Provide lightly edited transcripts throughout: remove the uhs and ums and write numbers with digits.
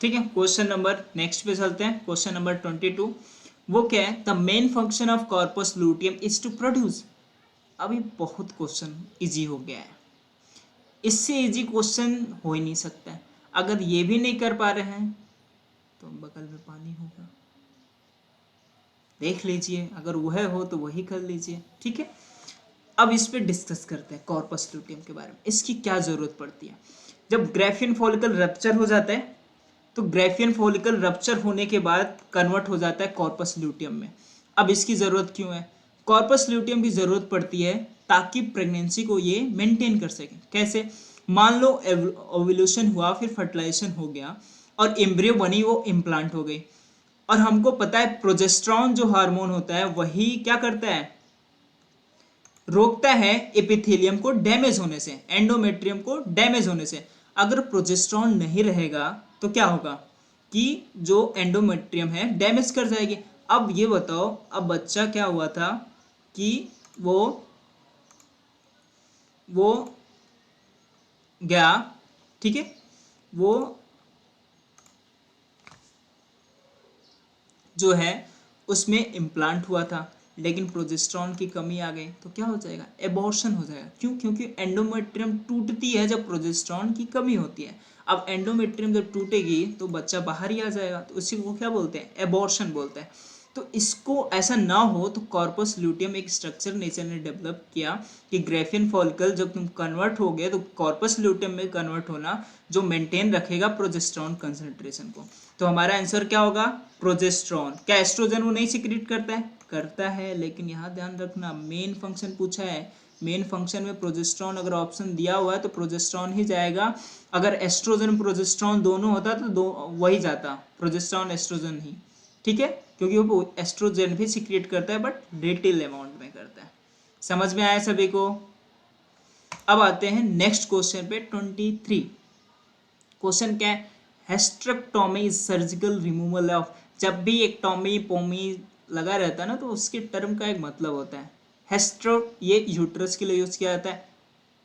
ठीक है, question number next पे चलते हैं। क्वेश्चन नंबर 22 वो क्या है, the main function of corpus luteum is to produce. अभी बहुत क्वेश्चन इजी हो गया है, इससे इजी क्वेश्चन हो ही नहीं सकता है। अगर ये भी नहीं कर पा रहे हैं तो बगल में पानी होगा, देख लीजिए, अगर वह हो तो वही कर लीजिए। ठीक है, अब इस पे डिस्कस करते हैं कॉर्पस लूटियम के बारे में, इसकी क्या जरूरत पड़ती है। जब ग्राफियन फॉलिकल रप्चर हो जाता है तो ग्राफियन फॉलिकल रप्चर होने के बाद कन्वर्ट हो जाता है कॉर्पस ल्यूटियम में। अब इसकी ज़रूरत क्यों है, कॉर्पस ल्यूटियम की ज़रूरत पड़ती है ताकि प्रेगनेंसी को ये मेंटेन कर सके। कैसे, मान लो ओव्यूलेशन हुआ, फिर फर्टिलाइजेशन हो गया और एम्ब्रियो बनी, वो इम्प्लांट हो गई, और हमको पता है प्रोजेस्टेरॉन जो हार्मोन होता है वही क्या करता है, रोकता है एपिथेलियम को डैमेज होने से, एंडोमेट्रियम को डैमेज होने से। अगर प्रोजेस्टेरॉन नहीं रहेगा तो क्या होगा कि जो एंडोमेट्रियम है डैमेज कर जाएगी। अब ये बताओ, अब बच्चा क्या हुआ था कि वो गया, ठीक है, वो जो है उसमें इम्प्लांट हुआ था, लेकिन प्रोजेस्टेरॉन की कमी आ गई तो क्या हो जाएगा, एबॉर्शन हो जाएगा। क्यों, क्योंकि एंडोमेट्रियम टूटती है जब प्रोजेस्टेरॉन की कमी होती है। अब एंडोमेट्रियम जब टूटेगी तो बच्चा बाहर ही आ जाएगा, तो इसी को क्या बोलते हैं, एबॉर्शन बोलते हैं। तो इसको ऐसा ना हो तो कॉर्पस ल्यूटियम एक स्ट्रक्चर नेचर ने डेवलप किया कि ग्राफियन फॉलिकल जब तुम कन्वर्ट हो गए तो कॉर्पस ल्यूटियम में कन्वर्ट होना जो मेंटेन रखेगा प्रोजेस्टेरॉन कंसंट्रेशन को। तो हमारा आंसर क्या होगा, प्रोजेस्टेरॉन। क्या एस्ट्रोजन वो नहीं सिक्रीट करता है, करता है, लेकिन यहाँ ध्यान रखना मेन फंक्शन पूछा है, मेन फंक्शन में प्रोजेस्टेरॉन अगर ऑप्शन दिया हुआ है तो प्रोजेस्टेरॉन ही जाएगा। अगर एस्ट्रोजन प्रोजेस्टेरॉन दोनों होता तो वही जाता, प्रोजेस्टेरॉन एस्ट्रोजन ही। ठीक है, क्योंकि वो एस्ट्रोजन भी सिक्रिएट करता है बट लिटिल अमाउंट में करता है। समझ में आया सभी को। अब आते हैं नेक्स्ट क्वेश्चन पे 23। क्वेश्चन क्या है, हेस्ट्रेक्टोमी इज सर्जिकल रिमूवल ऑफ। जब भी एक टॉमी पोमी लगा रहता है ना तो उसके टर्म का एक मतलब होता है हेस्ट्रो, ये यूट्रस के लिए यूज किया जाता है।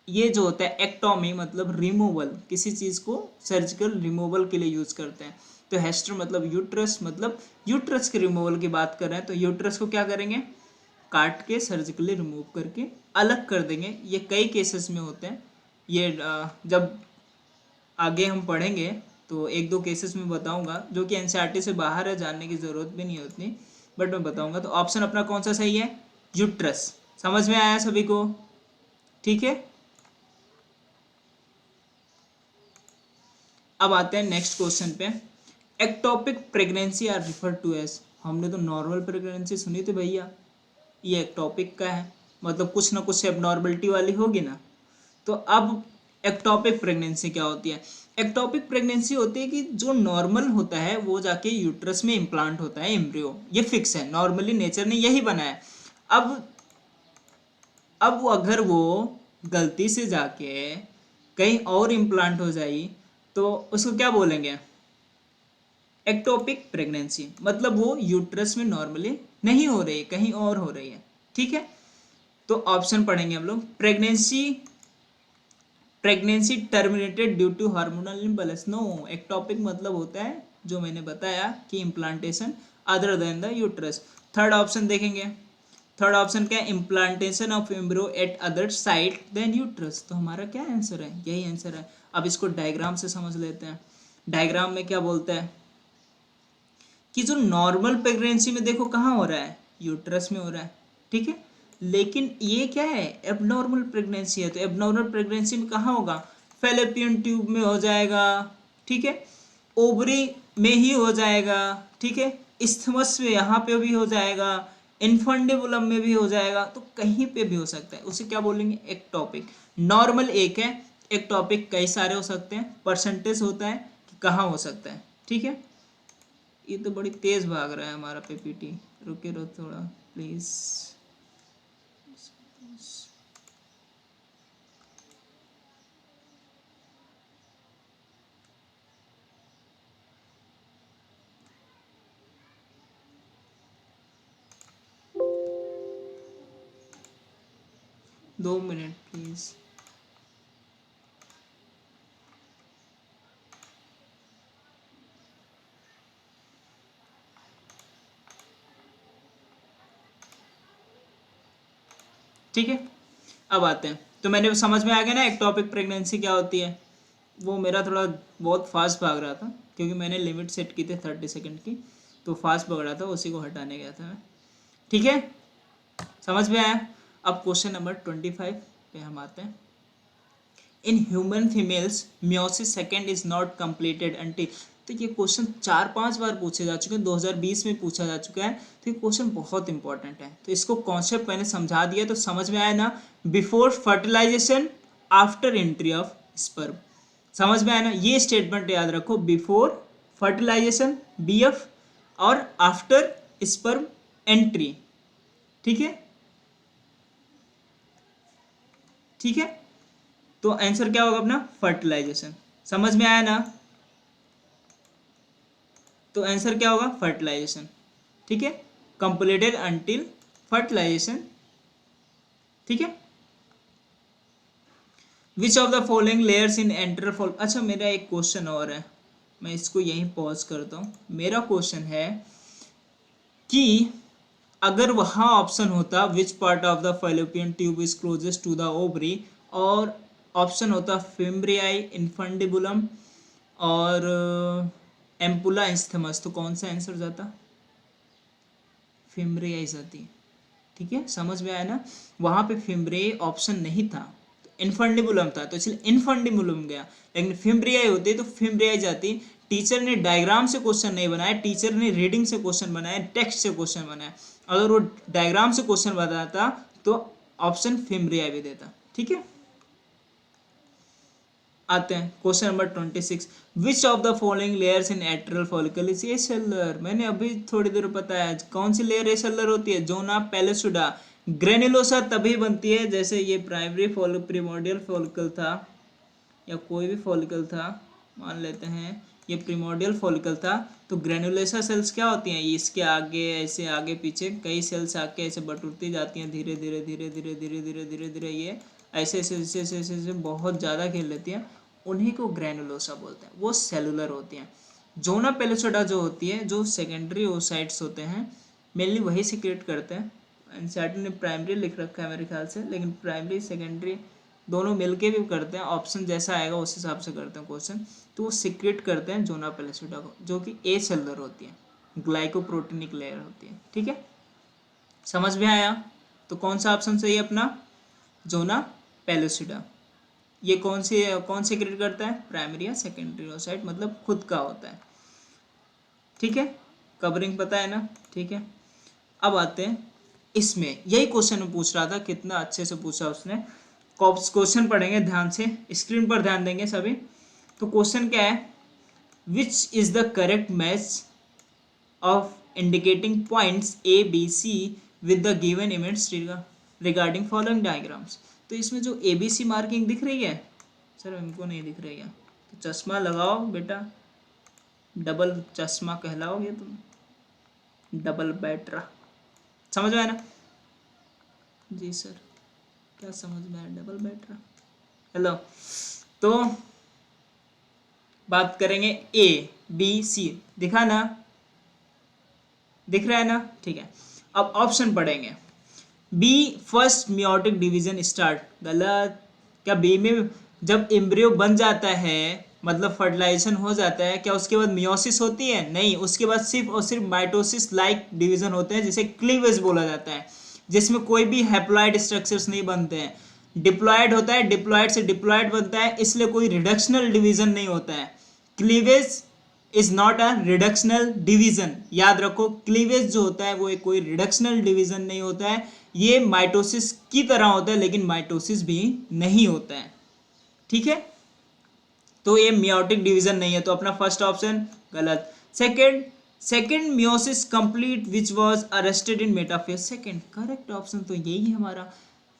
ये जो होता है एक्टोमी मतलब रिमूवल, किसी चीज को सर्जिकल रिमूवल के लिए यूज करते हैं। तो हेस्टर मतलब यूट्रस, मतलब यूट्रस के रिमूवल की बात कर रहे हैं तो यूट्रस को क्या करेंगे, काट के सर्जिकली रिमूव करके अलग कर देंगे। ये कई केसेस में होते हैं, ये जब आगे हम पढ़ेंगे तो एक दो केसेस में बताऊंगा जो कि एनसीईआरटी से बाहर है, जानने की जरूरत भी नहीं होती, बट मैं बताऊंगा। तो ऑप्शन अपना कौन सा सही है, यूट्रस। समझ में आया सभी को, ठीक है। अब आते हैं नेक्स्ट क्वेश्चन पे, ectopic pregnancy are refer to as. हमने तो नॉर्मल प्रेगनेंसी सुनी थी भैया, ये एक्टोपिक का है, मतलब कुछ ना कुछ एबनॉर्मलिटी वाली होगी ना। तो अब एक्टोपिक प्रेगनेंसी क्या होती है, एक्टोपिक प्रेगनेंसी होती है कि जो नॉर्मल होता है वो जाके यूट्रस में इम्प्लांट होता है एम्ब्रियो, ये फिक्स है, नॉर्मली नेचर ने यही बनाया है। अब अगर वो गलती से जाके कहीं और इम्प्लांट हो जाए तो उसको क्या बोलेंगे, एक्टोपिक प्रेगनेंसी, मतलब वो यूट्रस में नॉर्मली नहीं हो रही, कहीं और हो रही है। ठीक है, तो ऑप्शन पढ़ेंगे हम लोग, pregnancy terminated due to hormonal imbalance. No, ectopic मतलब होता है जो मैंने बताया कि implantation other than the uterus. Third option देखेंगे, थर्ड ऑप्शन क्या है, implantation of embryo at other site than uterus. तो हमारा क्या आंसर है, यही आंसर है। अब इसको डायग्राम से समझ लेते हैं। डायग्राम में क्या बोलता है कि जो नॉर्मल प्रेगनेंसी में देखो कहाँ हो रहा है, यूट्रस में हो रहा है, ठीक है। लेकिन ये क्या है, एबनॉर्मल प्रेगनेंसी है, तो एबनॉर्मल प्रेगनेंसी में कहाँ होगा, फेलोपियन ट्यूब में हो जाएगा, ठीक है, ओवरी में ही हो जाएगा, ठीक है, इस्थमस में यहाँ पे भी हो जाएगा, इन्फंडिबुलम में भी हो जाएगा, तो कहीं पे भी हो सकता है, उसे क्या बोलेंगे, एक्टोपिक। नॉर्मल एक है, एक्टोपिक कई सारे हो सकते हैं, परसेंटेज होता है कि कहाँ हो सकता है, ठीक है। ये तो बड़ी तेज भाग रहा है हमारा पीपीटी, रुके रहो थोड़ा प्लीज। 2 minute please. ठीक है, अब आते हैं, तो मैंने समझ में आ गया ना एक टॉपिक प्रेगनेंसी क्या होती है। वो मेरा थोड़ा बहुत फास्ट भाग रहा था क्योंकि मैंने लिमिट सेट की थी 30 सेकेंड की, तो फास्ट भाग रहा था, उसी को हटाने गया था मैं। ठीक है, समझ में आया। अब क्वेश्चन नंबर 25 पे हम आते हैं। In human females meiosis second is not completed until. तो ये क्वेश्चन 4-5 बार पूछे जा चुके हैं, 2020 में पूछा जा चुका है, तो ये क्वेश्चन बहुत इंपॉर्टेंट है। तो इसको कॉन्सेप्ट मैंने समझा दिया, तो समझ में आया ना। Before fertilization, after entry of sperm. समझ में आया ना, ये स्टेटमेंट याद रखो, बिफोर फर्टिलाइजेशन BF और आफ्टर स्पर्म एंट्री। ठीक है, ठीक है, तो आंसर क्या होगा अपना, फर्टिलाइजेशन। समझ में आया ना, तो आंसर क्या होगा, फर्टिलाइजेशन। ठीक है, कंप्लीटेड अंटिल फर्टिलाइजेशन। ठीक है, which of the following layers in enter fall. अच्छा, मेरा एक क्वेश्चन और है, मैं इसको यहीं पॉज करता हूँ। मेरा क्वेश्चन है कि अगर वहाँ ऑप्शन होता which part of the fallopian tube is closest to the ovary, और ऑप्शन होता फिम्ब्रियाई, इन्फंडिबुलम और एम्पुला इंस्थमस, तो कौन सा आंसर जाता, फिम्ब्रियाई जाती। ठीक है, समझ में आया ना, वहां पे फिम्ब्रियाई ऑप्शन नहीं था, इनफंडिबुलम था, तो इसलिए इनफंडिबुलम गया, लेकिन फिम्ब्रियाई होती तो फिम्ब्रियाई जाती। टीचर ने डायग्राम से क्वेश्चन नहीं बनाया, टीचर ने रीडिंग से क्वेश्चन बनाया, टेक्स्ट से क्वेश्चन बनाया। अगर वो डायग्राम से क्वेश्चन बताता तो ऑप्शन फिम्ब्रियाई भी देता। ठीक है, आते हैं question number 26। Which of the following layers in atrial follicle is acellular. मैंने अभी थोड़ी देर बताया कौन सी लेयर एसेलुलर होती है, जोना पेलिसुडा। ग्रेनुलोसा तभी बनती है जैसे ये प्राइमरी प्रिमोर्डियल फॉलिकल था, या कोई भी फॉलिकल था, मान लेते हैं ये प्रिमोर्डियल फॉलिकल था, तो ग्रेनुलोसा सेल्स क्या होती हैं, इसके आगे ऐसे आगे पीछे कई सेल्स आके ऐसे बटुरती जाती हैं, धीरे धीरे धीरे धीरे धीरे धीरे धीरे धीरे ये ऐसे ऐसे ऐसे ऐसे ऐसे ऐसे बहुत ज़्यादा खेल लेती हैं, उन्हीं को ग्रेनुलोसा बोलते हैं, वो सेलुलर होती हैं। जोना पेलिसोडा जो होती है, जो सेकेंडरी ओसाइट्स होते हैं, मेनली वही सिक्रेट करते हैं। एनसीईआरटी ने प्राइमरी लिख रखा है मेरे ख्याल से, लेकिन प्राइमरी सेकेंडरी दोनों मिलके भी करते हैं, ऑप्शन जैसा आएगा उस हिसाब से करते हैं क्वेश्चन। तो वो सिक्रेट करते हैं जोना पेलिसोडा को, जो कि ए सेलुलर होती है, ग्लाइकोप्रोटीनिक लेयर होती है। ठीक है, समझ में आया। तो कौन सा ऑप्शन सही है अपना, जोना पेलिसोडा। ये कौन सिक्रेट करता है, प्राइमरी या सेकेंडरी ओसाइट, मतलब खुद का होता है। ठीक है, कवरिंग पता है ना। ठीक है, अब आते हैं इसमें, यही क्वेश्चन में पूछ रहा था, कितना अच्छे से पूछा उसने। क्वेश्चन पढ़ेंगे ध्यान से, स्क्रीन पर ध्यान देंगे सभी। तो क्वेश्चन क्या है, which is the correct match of indicating points A B C with the given image regarding following diagrams. तो इसमें जो ABC मार्किंग दिख रही है, सर हमको नहीं दिख रही है, तो चश्मा लगाओ बेटा, डबल चश्मा कहलाओगे तुम, डबल बैटरा। समझ में आया ना, जी सर, क्या समझ में आया, डबल बैटरा। हेलो, तो बात करेंगे ABC, दिखा ना, दिख रहा है ना। ठीक है, अब ऑप्शन पढ़ेंगे। B, first meiotic division start, गलत। क्या बी में जब एम्ब्रियो बन जाता है, मतलब फर्टिलाइजेशन हो जाता है, क्या उसके बाद मियोसिस होती है, नहीं, उसके बाद सिर्फ और सिर्फ माइटोसिस लाइक डिवीजन होते हैं, जिसे क्लीवेज बोला जाता है, जिसमें कोई भी हैप्लॉइड स्ट्रक्चर्स नहीं बनते हैं। डिप्लॉयड होता है, डिप्लॉयड से डिप्लॉयड बनता है, इसलिए कोई रिडक्शनल डिवीजन नहीं होता है। Cleavage is not a reductional division, याद रखो, क्लीवेज जो होता है वो एक कोई रिडक्शनल डिवीजन नहीं होता है, ये माइटोसिस की तरह होता है, लेकिन माइटोसिस भी नहीं होता है। ठीक है, तो ये मियोटिक डिवीजन नहीं है, तो अपना फर्स्ट ऑप्शन गलत। Second meiosis complete which was arrested in metaphase second, correct option तो यही है हमारा।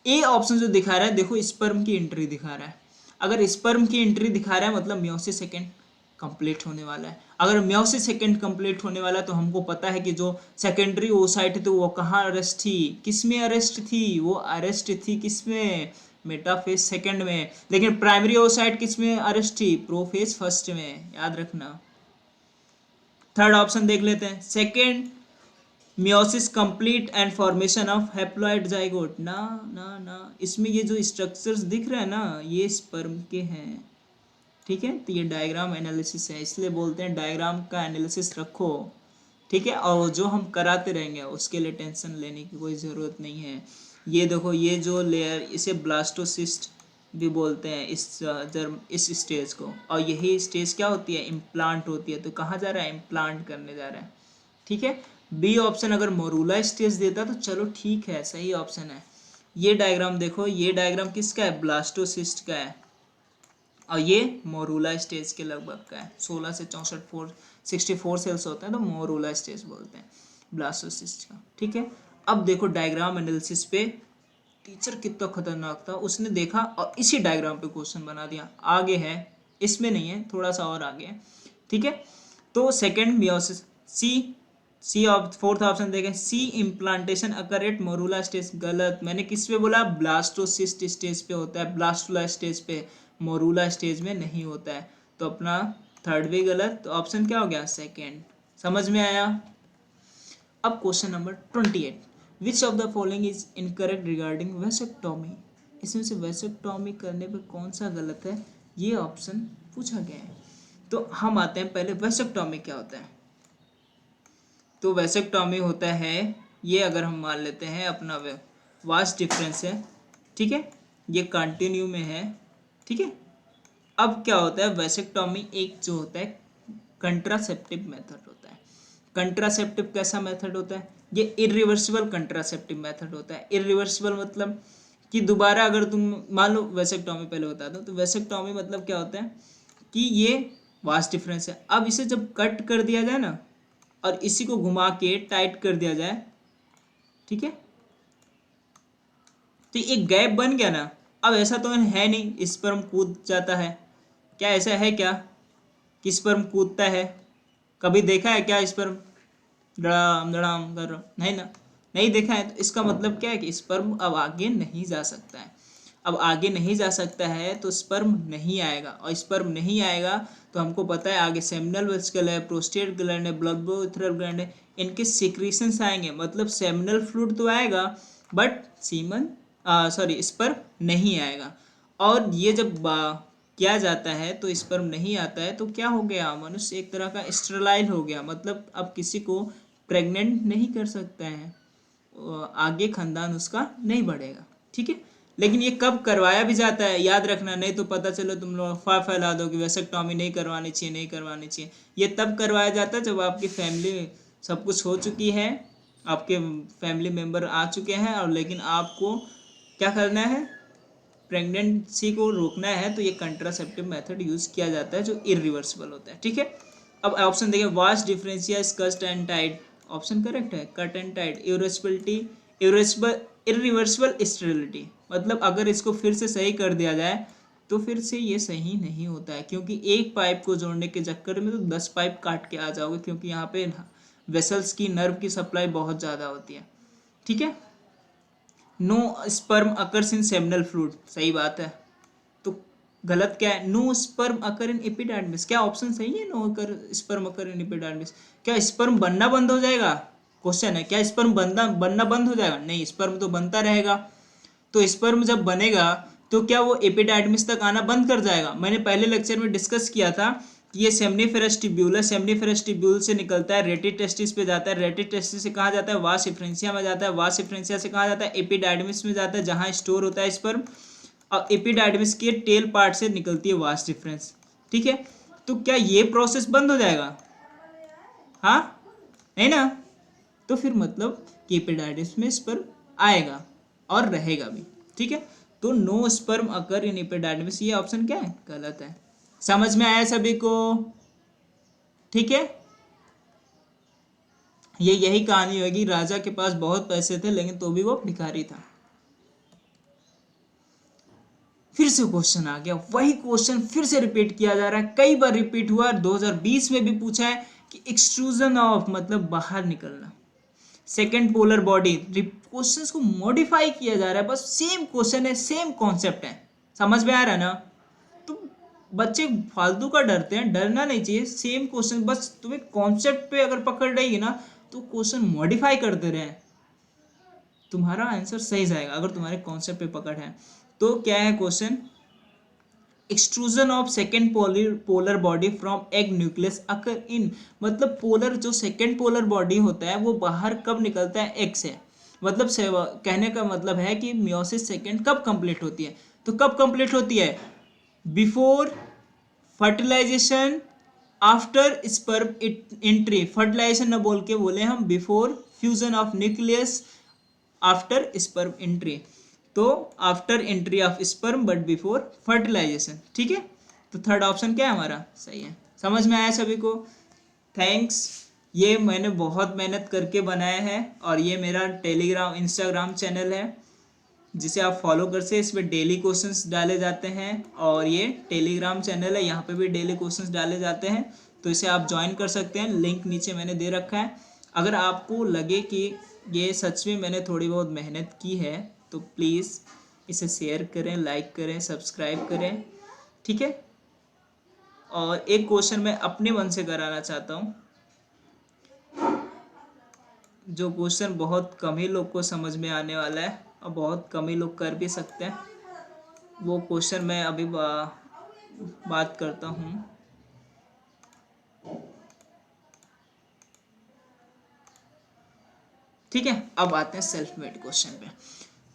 ए ऑप्शन जो दिखा रहा है, देखो स्पर्म की एंट्री दिखा रहा है, अगर स्पर्म की एंट्री दिखा रहा है मतलब मियोसिस सेकंड कंप्लीट होने वाला है। अगर मियोसिस सेकंड कंप्लीट होने वाला है, तो हमको पता है कि जो सेकेंडरी ओसाइट थी वो कहाँ अरेस्ट थी, किसमें अरेस्ट थी, वो अरेस्ट थी किसमें, मेटाफेज सेकंड में। लेकिन प्राइमरी ओसाइट किसमें अरेस्ट थी, प्रोफेज फर्स्ट में, याद रखना। थर्ड ऑप्शन देख लेते हैं, second meiosis complete and formation of haploid zygote, ना ना ना, इसमें ये जो स्ट्रक्चर्स दिख रहे हैं ना ये स्पर्म के हैं, ठीक है। तो ये डायग्राम एनालिसिस है, इसलिए बोलते हैं डायग्राम का एनालिसिस रखो, ठीक है। और जो हम कराते रहेंगे उसके लिए टेंशन लेने की कोई ज़रूरत नहीं है। ये देखो ये जो लेयर, इसे ब्लास्टोसिस्ट भी बोलते हैं इस स्टेज को, और यही स्टेज क्या होती है, इम्प्लांट होती है। तो कहाँ जा रहा है, इम्प्लांट करने जा रहा है, ठीक है। बी ऑप्शन अगर मोरूला स्टेज देता तो चलो ठीक है, सही ऑप्शन है। ये डायग्राम देखो, ये डायग्राम किसका है, ब्लास्टोसिस्ट का है, और ये मोरूला स्टेज के लगभग का है। 16 से 64 सेल्स होते हैं तो मोरूला स्टेज बोलते हैं ब्लास्टोसिस्ट का, ठीक है। अब देखो डायग्राम एनालिसिस पे टीचर कितना खतरनाक था, उसने देखा और इसी डायग्राम पे क्वेश्चन बना दिया। आगे है, इसमें नहीं है, थोड़ा सा और आगे है, ठीक है। तो second meiosis, C fourth option देखें, C implantation occur at morula stage, गलत। मैंने किस पे बोला, ब्लास्टोसिस्ट स्टेज पे होता है, ब्लास्टुला स्टेज पे, मोरूला स्टेज में नहीं होता है। तो अपना थर्ड भी गलत, तो ऑप्शन क्या हो गया, सेकेंड। समझ में आया। अब question number 28, which of the following is incorrect regarding vasectomy, इसमें से वेसेक्टोमी करने पे कौन सा गलत है, ये ऑप्शन पूछा गया है। तो हम आते हैं पहले, वेसेक्टोमी क्या होता है। तो वेसेक्टोमी होता है, ये अगर हम मान लेते हैं अपना वास्ट डिफरेंस है, ठीक है, ये कंटिन्यू में है, ठीक है। अब क्या होता है, वेसेक्टोमी एक जो होता है कंट्रासेप्टिव मेथड होता है। कंट्रासेप्टिव कैसा मेथड होता है, ये इरिवर्सिबल कंट्रासेप्टिव मेथड होता है। इरिवर्सिबल मतलब कि दोबारा अगर तुम मान लो, वेसेक्टोमी पहले बता दो, तो वेसेक्टोमी मतलब क्या होता है कि ये वास्ट डिफरेंस है, अब इसे जब कट कर दिया जाए ना और इसी को घुमा के टाइट कर दिया जाए, ठीक है, तो एक गैप बन गया ना। अब ऐसा तो है नहीं स्पर्म कूद जाता है, क्या ऐसा है क्या कि स्पर्म कूदता है, कभी देखा है क्या स्पर्म धड़ाम धड़ाम कर रहा, नहीं ना, नहीं देखा है। तो इसका मतलब क्या है कि स्पर्म अब आगे नहीं जा सकता है। अब आगे नहीं जा सकता है तो स्पर्म नहीं आएगा, और स्पर्म नहीं आएगा तो हमको पता है आगे सेमिनल वेसिकल है, प्रोस्टेट ग्लैंड है, ब्लडब्रोथरल ग्लैंड है, इनके सिक्रीशंस आएंगे। मतलब सेमिनल फ्लूइड तो आएगा बट सीमन स्पर्म नहीं आएगा। और ये जब किया जाता है तो स्पर्म नहीं आता है, तो क्या हो गया, मनुष्य एक तरह का स्टेराइल हो गया, मतलब अब किसी को प्रेग्नेंट नहीं कर सकता है, आगे खानदान उसका नहीं बढ़ेगा, ठीक है। लेकिन ये कब करवाया भी जाता है याद रखना, नहीं तो पता चलो तुम लोग फैला दो कि वेसेक्टोमी नहीं करवानी चाहिए, नहीं करवानी चाहिए। ये तब करवाया जाता है जब आपकी फैमिली सब कुछ हो चुकी है, आपके फैमिली मेम्बर आ चुके हैं, और लेकिन आपको क्या करना है, प्रेगनेंसी को रोकना है, तो ये कंट्रासेप्टिव मेथड यूज़ किया जाता है जो इरिवर्सिबल होता है, ठीक है। अब ऑप्शन देखिए, vas deferentia is cut and tied, option correct है, cut and tied. Irreversibility, irreversible sterility, मतलब अगर इसको फिर से सही कर दिया जाए तो फिर से ये सही नहीं होता है, क्योंकि एक पाइप को जोड़ने के चक्कर में तो 10 पाइप काट के आ जाओगे, क्योंकि यहाँ पे वेसल्स की नर्व की सप्लाई बहुत ज़्यादा होती है, ठीक है। No sperm occurs in seminal fluid, सही बात है। तो गलत क्या है, नो स्पर्म अकर इन एपिडार्मिस, क्या ऑप्शन सही है, नो अकर स्पर्म अकर इन एपिडार्मिस, क्या स्पर्म बनना बंद हो जाएगा, क्वेश्चन है, क्या स्पर्म बनना बंद हो जाएगा, नहीं, स्पर्म तो बनता रहेगा। तो स्पर्म जब बनेगा तो क्या वो एपिडार्मिस तक आना बंद कर जाएगा। मैंने पहले लेक्चर में डिस्कस किया था कि ये सेमनीफेरस ट्यूब्यूल है, सेमनीफेरस ट्यूब्यूल से निकलता है, रेटी टेस्टिस पे जाता है, रेटी टेस्टिस से कहाँ जाता है, वास एफ्रेंसिया में जाता है, वास एफ्रेंसिया से कहाँ जाता है, एपिडार्मिस में जाता है जहाँ स्टोर होता है स्पर्म, और एपिडार्मिस के टेल पार्ट से निकलती है वास डिफरेंस, ठीक है। तो क्या ये प्रोसेस बंद हो जाएगा, हाँ, नहीं ना, तो फिर मतलब कि एपिडार्मिस में स्पर्म आएगा और रहेगा भी, ठीक है। तो नो स्पर्म अकर इन एपिडार्मिस, ये ऑप्शन क्या है, गलत है। समझ में आया सभी को, ठीक है। ये यही कहानी होगी, राजा के पास बहुत पैसे थे लेकिन तो भी वो भिखारी था। फिर से क्वेश्चन आ गया, वही क्वेश्चन फिर से रिपीट किया जा रहा है, कई बार रिपीट हुआ, 2020 में भी पूछा है कि एक्सट्रूजन ऑफ मतलब बाहर निकलना, सेकेंड पोलर बॉडी, क्वेश्चंस को मॉडिफाई किया जा रहा है, बस सेम क्वेश्चन है, सेम कॉन्सेप्ट है, समझ में आ रहा है ना। तो बच्चे फालतू का डरते हैं, डरना नहीं चाहिए, सेम क्वेश्चन, बस तुम्हें कॉन्सेप्ट पे अगर पकड़ रहेगी ना, तो क्वेश्चन मॉडिफाई करते रहे, तुम्हारा आंसर सही जाएगा अगर तुम्हारे कॉन्सेप्ट पे पकड़ है। तो क्या है question, extrusion of second polar body from egg nucleus occur in, मतलब पोलर जो सेकेंड पोलर बॉडी होता है वो बाहर कब निकलता है, एग से। मतलब कहने का मतलब है कि मियोसिस सेकेंड कब कंप्लीट होती है, तो कब कंप्लीट होती है, before fertilization, after sperm entry, fertilization न बोल के बोले हम before fusion of nucleus, after sperm entry, तो after entry of sperm but before fertilization. ठीक है, तो थर्ड ऑप्शन क्या है हमारा, सही है। समझ में आया सभी को, थैंक्स। ये मैंने बहुत मेहनत करके बनाया है और ये मेरा टेलीग्राम इंस्टाग्राम चैनल है जिसे आप फॉलो कर सकते, इसमें डेली क्वेश्चंस डाले जाते हैं और ये टेलीग्राम चैनल है, यहाँ पे भी डेली क्वेश्चंस डाले जाते हैं, तो इसे आप ज्वाइन कर सकते हैं, लिंक नीचे मैंने दे रखा है। अगर आपको लगे कि ये सच में मैंने थोड़ी बहुत मेहनत की है तो प्लीज़ इसे शेयर करें, लाइक करें, सब्सक्राइब करें, ठीक है। और एक क्वेश्चन मैं अपने मन से कराना चाहता हूँ, जो क्वेश्चन बहुत कम ही लोग को समझ में आने वाला है और बहुत कम ही लोग कर भी सकते हैं, वो क्वेश्चन मैं अभी बात करता हूँ। ठीक है, अब आते हैं सेल्फ मेड क्वेश्चन पे।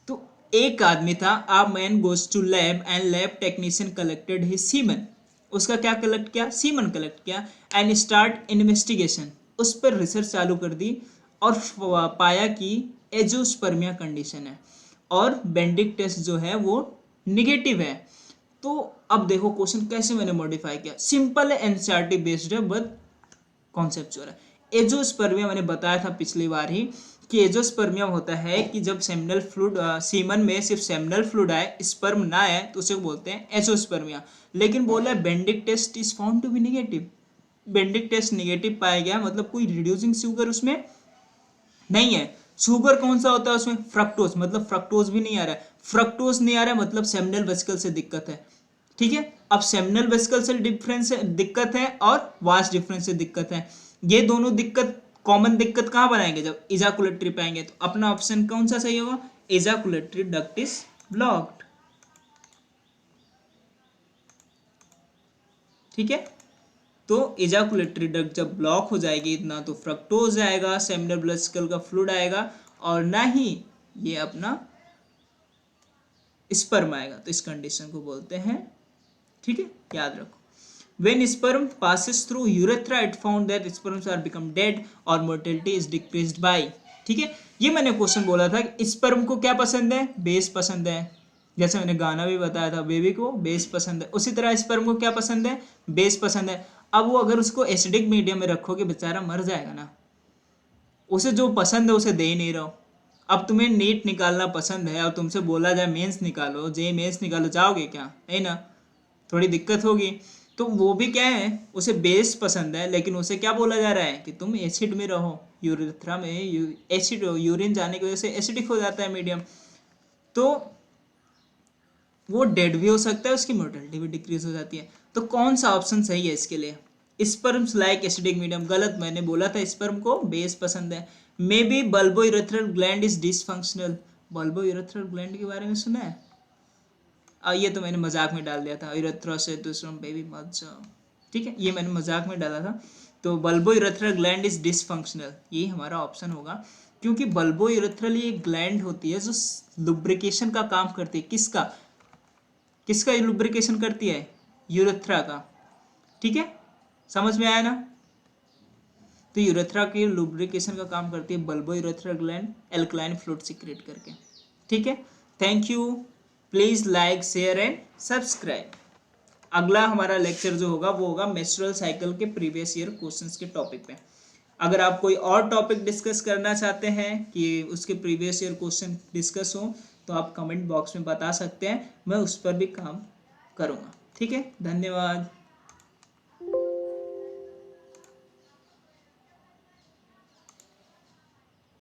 तो एक आदमी था, a man goes to lab and lab technician collected his semen, उसका क्या कलेक्ट किया, सीमन कलेक्ट किया, एंड स्टार्ट इन्वेस्टिगेशन, उस पर रिसर्च चालू कर दी और पाया कि एजोस्पर्मिया कंडीशन है और बेंडिक टेस्ट जो है वो निगेटिव है। तो अब देखो क्वेश्चन कैसे मैंने मॉडिफाई किया, सिंपल है, एनसीईआरटी बेस्ड है बट कॉन्सेप्चुअल है। एजोस्पर्मिया मैंने बताया था पिछली बार ही कि एजोस्पर्मिया होता है कि जब सेमिनल फ्लूइड, सीमन में सिर्फ सेमिनल फ्लूइड आए, स्पर्म ना आए, तो उसे बोलते हैं एजोस्पर्मिया। लेकिन बोला है Benedict test is found to be negative, Benedict test negative पाया गया, मतलब कोई रिड्यूसिंग शुगर उसमें नहीं है। शुगर कौन सा होता है उसमें, फ्रक्टोज, मतलब फ्रक्टोज भी नहीं आ रहा है, फ्रक्टोज नहीं आ रहा है मतलब सेमिनल वेसिकल से दिक्कत है। ठीक है, अब सेमिनल वेसिकल से डिफरेंस दिक्कत है और वास डिफरेंस से दिक्कत है, ये दोनों दिक्कत कॉमन दिक्कत कहाँ बनाएंगे, जब इजाकुलेटरी पाएंगे। तो अपना ऑप्शन कौन सा सही होगा, इजाकुलेटरी डक्ट इज ब्लॉक्ड। ठीक है, तो इजाकुलेटरी डक्ट जब ब्लॉक हो जाएगी ना तो फ्रक्टोज आएगा, सेमिनल वेसिकल का फ्लूइड आएगा और ना ही ये अपना स्पर्म आएगा, तो इस कंडीशन को बोलते हैं। ठीक है, याद रखो, when sperm passes through urethra it found that sperms are become dead or mortality is decreased by। ठीक है, ये मैंने क्वेश्चन बोला था कि स्पर्म को क्या पसंद है, बेस पसंद है, जैसे मैंने गाना भी बताया था, बेबी को बेस पसंद है, उसी तरह स्पर्म को क्या पसंद है, बेस पसंद है। अब वो अगर उसको एसिडिक मीडियम में रखोगे बेचारा मर जाएगा ना, उसे जो पसंद है उसे दे ही नहीं रहो। अब तुम्हें नीट निकालना पसंद है और तुमसे बोला जाए मेंस निकालो, जे मेंस निकालो, जाओगे क्या, नहीं ना, थोड़ी दिक्कत होगी। तो वो भी क्या है, उसे बेस पसंद है लेकिन उसे क्या बोला जा रहा है कि तुम एसिड में रहो, यूरेथ्रा में एसिड, यूरिन जाने की वजह से एसिडिक हो जाता है मीडियम, तो वो डेड भी हो सकता है, उसकी मोर्टेलिटी भी डिक्रीज हो जाती है। तो कौन सा ऑप्शन सही है इसके लिए, स्पर्म्स लाइक एसिडिक मीडियम, गलत, मैंने बोला था स्पर्म को बेस पसंद है। May be bulbo urethral gland is dysfunctional, bulbo urethral gland के बारे में सुना है, ये तो मैंने मजाक में डाल दिया था, यूरेथ्रा से दूसरा बेबी मत जाओ। ठीक है, ये मैंने मजाक में डाला था। तो bulbo urethral gland is dysfunctional, ये हमारा ऑप्शन होगा, क्योंकि बल्बो यूरेथ्रल एक ग्लैंड होती है जो लुब्रिकेशन का काम करती है, किसका, किसका लुब्रिकेशन करती है, यूरेथ्रा का। ठीक है, समझ में आया ना, तो यूरेथ्रा की लुब्रिकेशन का काम करती है bulbo urethral gland, alkaline fluid secret करके। ठीक है, thank you, please like share and subscribe. अगला हमारा लेक्चर जो होगा वो होगा मेंस्ट्रुअल साइकिल के प्रीवियस ईयर क्वेश्चंस के टॉपिक पे। अगर आप कोई और टॉपिक डिस्कस करना चाहते हैं कि उसके प्रीवियस ईयर क्वेश्चन डिस्कस हो तो आप कमेंट बॉक्स में बता सकते हैं, मैं उस पर भी काम करूँगा। ठीक है, धन्यवाद।